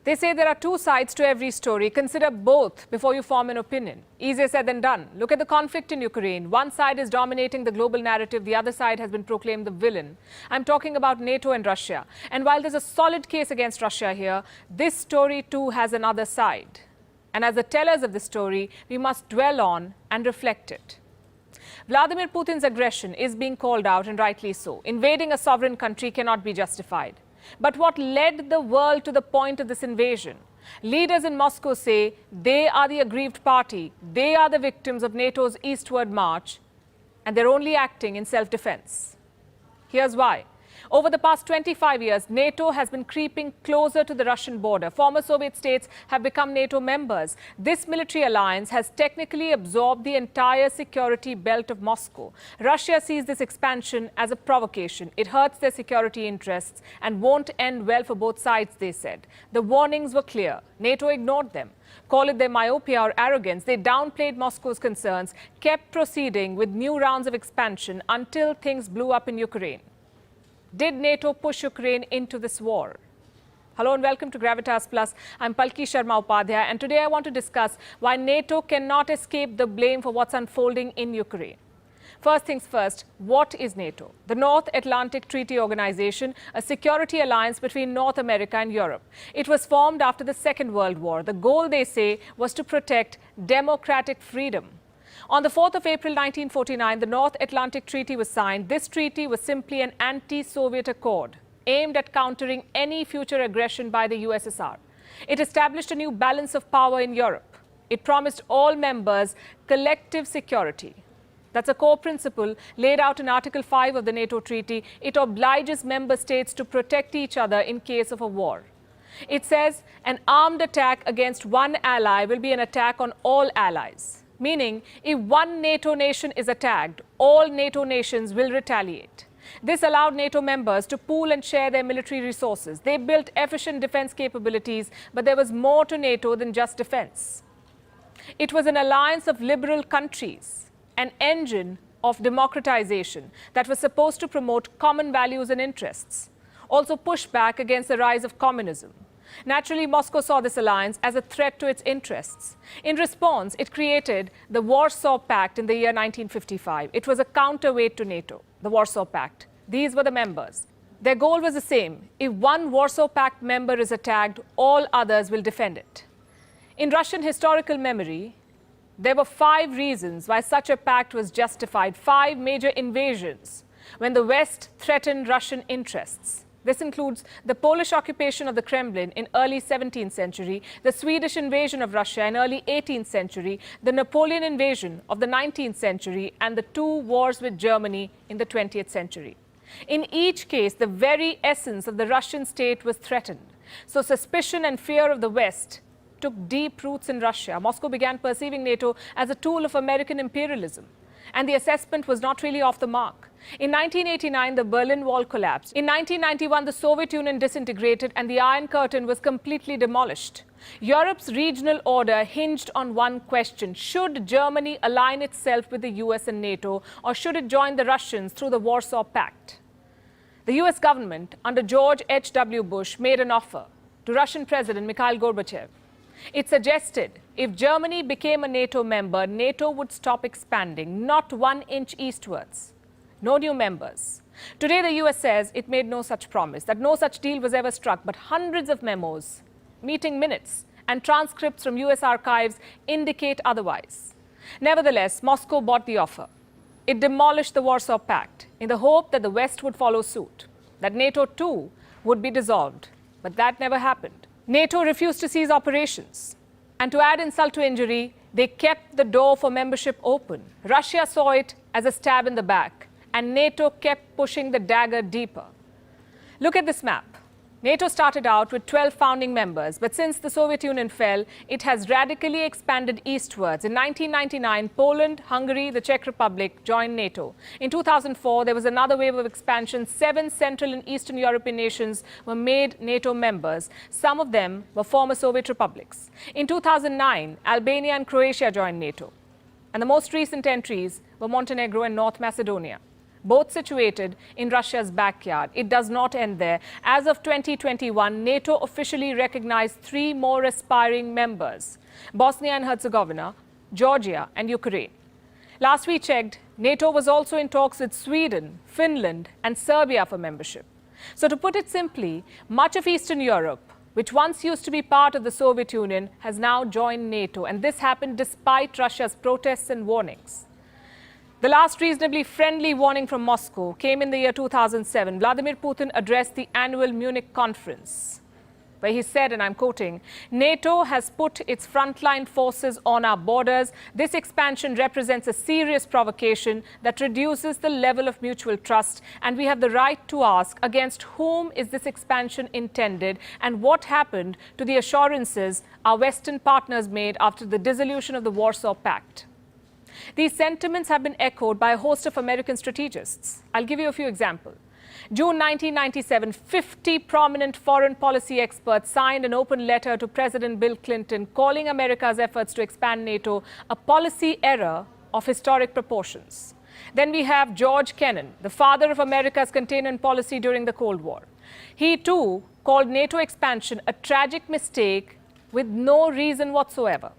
They say there are two sides to every story. Consider both before you form an opinion. Easier said than done. Look at the conflict in Ukraine. One side is dominating the global narrative. The other side has been proclaimed the villain. I'm talking about NATO and Russia. And while there's a solid case against Russia here, this story too has another side. And as the tellers of the story, we must dwell on and reflect it. Vladimir Putin's aggression is being called out, and rightly so. Invading a sovereign country cannot be justified. But what led the world to the point of this invasion? Leaders in Moscow say they are the aggrieved party. They are the victims of NATO's eastward march, and they're only acting in self-defense. Here's why. Over the past 25 years, NATO has been creeping closer to the Russian border. Former Soviet states have become NATO members. This military alliance has technically absorbed the entire security belt of Moscow. Russia sees this expansion as a provocation. It hurts their security interests and won't end well for both sides, they said. The warnings were clear. NATO ignored them. Call it their myopia or arrogance. They downplayed Moscow's concerns, kept proceeding with new rounds of expansion until things blew up in Ukraine. Did NATO push Ukraine into this war? Hello and welcome to Gravitas Plus. I'm Palki Sharma Upadhyay, and today I want to discuss why NATO cannot escape the blame for what's unfolding in Ukraine. First things first, what is NATO? The North Atlantic Treaty Organization, a security alliance between North America and Europe. It was formed after the Second World War. The goal, they say, was to protect democratic freedom. On the 4th of April 1949, the North Atlantic Treaty was signed. This treaty was simply an anti-Soviet accord aimed at countering any future aggression by the USSR. It established a new balance of power in Europe. It promised all members collective security. That's a core principle laid out in Article 5 of the NATO Treaty. It obliges member states to protect each other in case of a war. It says an armed attack against one ally will be an attack on all allies. Meaning, if one NATO nation is attacked, all NATO nations will retaliate. This allowed NATO members to pool and share their military resources. They built efficient defense capabilities, but there was more to NATO than just defense. It was an alliance of liberal countries, an engine of democratization that was supposed to promote common values and interests, also push back against the rise of communism. Naturally, Moscow saw this alliance as a threat to its interests. In response, it created the Warsaw Pact in the year 1955. It was a counterweight to NATO, the Warsaw Pact. These were the members. Their goal was the same. If one Warsaw Pact member is attacked, all others will defend it. In Russian historical memory, there were 5 reasons why such a pact was justified, 5 major invasions when the West threatened Russian interests. This includes the Polish occupation of the Kremlin in early 17th century, the Swedish invasion of Russia in early 18th century, the Napoleon invasion of the 19th century, and the 2 wars with Germany in the 20th century. In each case, the very essence of the Russian state was threatened. So suspicion and fear of the West took deep roots in Russia. Moscow began perceiving NATO as a tool of American imperialism. And the assessment was not really off the mark. In 1989, the Berlin Wall collapsed. In 1991, the Soviet Union disintegrated and the Iron Curtain was completely demolished. Europe's regional order hinged on one question. Should Germany align itself with the US and NATO, or should it join the Russians through the Warsaw Pact? The US government, under George H.W. Bush, made an offer to Russian President Mikhail Gorbachev. It suggested if Germany became a NATO member, NATO would stop expanding, not 1 inch eastwards. No new members. Today, the US says it made no such promise, that no such deal was ever struck, but hundreds of memos, meeting minutes, and transcripts from US archives indicate otherwise. Nevertheless, Moscow bought the offer. It demolished the Warsaw Pact in the hope that the West would follow suit, that NATO too would be dissolved. But that never happened. NATO refused to cease operations. And to add insult to injury, they kept the door for membership open. Russia saw it as a stab in the back, and NATO kept pushing the dagger deeper. Look at this map. NATO started out with 12 founding members, but since the Soviet Union fell, it has radically expanded eastwards. In 1999, Poland, Hungary, the Czech Republic joined NATO. In 2004, there was another wave of expansion. 7 Central and Eastern European nations were made NATO members. Some of them were former Soviet republics. In 2009, Albania and Croatia joined NATO. And the most recent entries were Montenegro and North Macedonia. both situated in Russia's backyard. It does not end there. As of 2021, NATO officially recognized 3 more aspiring members: Bosnia and Herzegovina, Georgia, and Ukraine. Last we checked, NATO was also in talks with Sweden, Finland, and Serbia for membership. So to put it simply, much of Eastern Europe, which once used to be part of the Soviet Union, has now joined NATO. And this happened despite Russia's protests and warnings. The last reasonably friendly warning from Moscow came in the year 2007. Vladimir Putin addressed the annual Munich conference, where he said, and I'm quoting, "NATO has put its frontline forces on our borders. This expansion represents a serious provocation that reduces the level of mutual trust, and we have the right to ask against whom is this expansion intended and what happened to the assurances our Western partners made after the dissolution of the Warsaw Pact." These sentiments have been echoed by a host of American strategists. I'll give you a few examples. June 1997, 50 prominent foreign policy experts signed an open letter to President Bill Clinton calling America's efforts to expand NATO a policy error of historic proportions. Then we have George Kennan, the father of America's containment policy during the Cold War. He too called NATO expansion a tragic mistake with no reason whatsoever.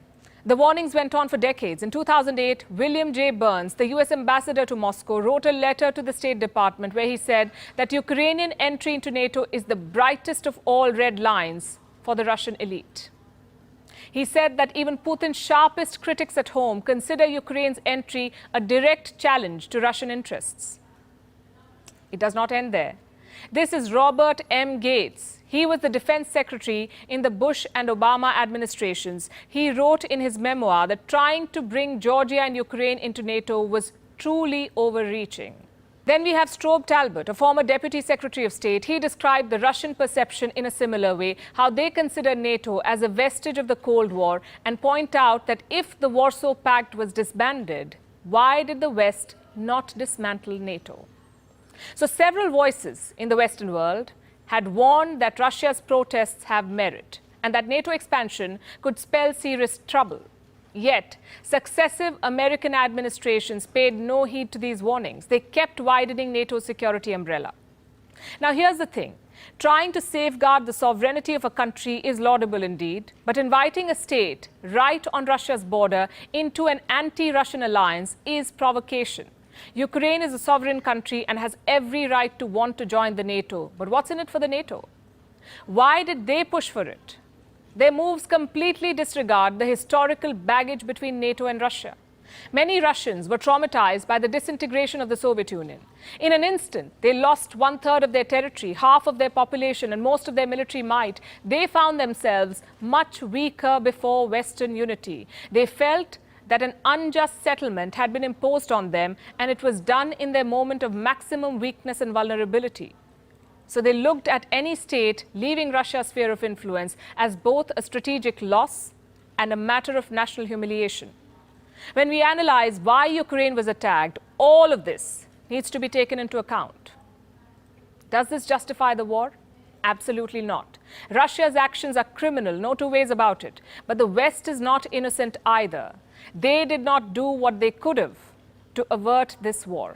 The warnings went on for decades. In 2008, William J. Burns, the U.S. ambassador to Moscow, wrote a letter to the State Department where he said that Ukrainian entry into NATO is the brightest of all red lines for the Russian elite. He said that even Putin's sharpest critics at home consider Ukraine's entry a direct challenge to Russian interests. It does not end there. This is Robert M. Gates. He was the defense secretary in the Bush and Obama administrations. He wrote in his memoir that trying to bring Georgia and Ukraine into NATO was truly overreaching. Then we have Strobe Talbot, a former deputy secretary of state. He described the Russian perception in a similar way, how they consider NATO as a vestige of the Cold War, and point out that if the Warsaw Pact was disbanded, why did the West not dismantle NATO? So several voices in the Western world had warned that Russia's protests have merit and that NATO expansion could spell serious trouble. Yet, successive American administrations paid no heed to these warnings. They kept widening NATO's security umbrella. Now, here's the thing. Trying to safeguard the sovereignty of a country is laudable indeed, but inviting a state right on Russia's border into an anti-Russian alliance is provocation. Ukraine is a sovereign country and has every right to want to join the NATO. But what's in it for the NATO? Why did they push for it? Their moves completely disregard the historical baggage between NATO and Russia. Many Russians were traumatized by the disintegration of the Soviet Union. In an instant, they lost 1/3 of their territory, half of their population, and most of their military might. They found themselves much weaker before Western unity. They felt that an unjust settlement had been imposed on them, and it was done in their moment of maximum weakness and vulnerability. So they looked at any state leaving Russia's sphere of influence as both a strategic loss and a matter of national humiliation. When we analyze why Ukraine was attacked, all of this needs to be taken into account. Does this justify the war? Absolutely not. Russia's actions are criminal, no two ways about it. But the West is not innocent either. They did not do what they could have to avert this war.